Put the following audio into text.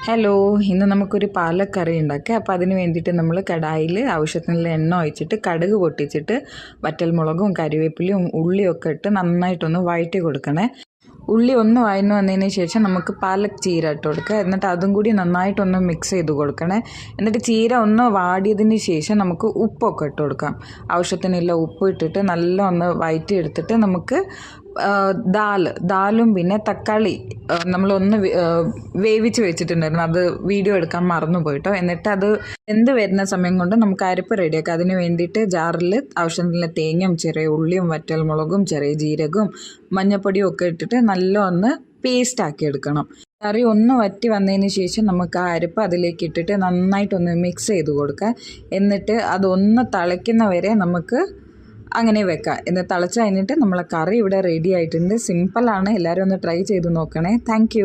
Hello, ഇന്ന് നമുക്കൊരു പാലക്കറി ഉണ്ടാക്കാം. അപ്പോൾ അതിന് വേണ്ടിയിട്ട് നമ്മൾ കടായിൽ ആവശ്യത്തിനുള്ള എണ്ണ ഒഴിച്ചിട്ട് കടുക് പൊട്ടിച്ചിട്ട് വറ്റൽമുളകും കരിവേപ്പിലയും ഉള്ളിയൊക്കെ ഇട്ട് നന്നായിട്ടൊന്ന് വഴറ്റി കൊടുക്കണേ. ഉള്ളി ഒന്ന് വഴന്നു വന്നതിന് ശേഷം നമുക്ക് പാലക് ചീര ഇട്ട് കൊടുക്കുക. എന്നിട്ട് അതും കൂടി നന്നായിട്ടൊന്ന് മിക്സ് ചെയ്ത് കൊടുക്കണേ. എന്നിട്ട് ചീര ഒന്ന് വാടിയതിന് ശേഷം നമുക്ക് ഉപ്പൊക്കെ ഇട്ട് കൊടുക്കാം. ആവശ്യത്തിനുള്ള ഉപ്പ് ഇട്ടിട്ട് നല്ല ഒന്ന് വഴറ്റി എടുത്തിട്ട് നമുക്ക് ദാലും പിന്നെ തക്കാളി നമ്മളൊന്ന് വേവിച്ച് വെച്ചിട്ടുണ്ടായിരുന്നു. അത് വീഡിയോ എടുക്കാൻ മറന്നു പോയിട്ടോ. എന്നിട്ട് അത് എന്ത് വരുന്ന സമയം കൊണ്ട് നമുക്ക് അരപ്പ് റെഡിയാക്കാം. അതിന് വേണ്ടിയിട്ട് ജാറിൽ ആവശ്യത്തിനുള്ള തേങ്ങയും ചെറിയ ഉള്ളിയും വറ്റൽമുളകും ചെറിയ ജീരകവും മഞ്ഞൾപ്പൊടിയും ഒക്കെ ഇട്ടിട്ട് നല്ല ഒന്ന് പേസ്റ്റ് ആക്കി എടുക്കണം. കറി ഒന്ന് വറ്റി വന്നതിന് ശേഷം നമുക്ക് ആ അരപ്പ് അതിലേക്ക് ഇട്ടിട്ട് നന്നായിട്ടൊന്ന് മിക്സ് ചെയ്ത് കൊടുക്കുക. എന്നിട്ട് അതൊന്ന് തിളയ്ക്കുന്നവരെ നമുക്ക് അങ്ങനെ വെക്കാം. എന്നിട്ട് തിളച്ച് കഴിഞ്ഞിട്ട് നമ്മളെ കറി ഇവിടെ റെഡി ആയിട്ടുണ്ട്. സിമ്പിളാണ്, എല്ലാവരും ഒന്ന് ട്രൈ ചെയ്ത് നോക്കണേ. താങ്ക്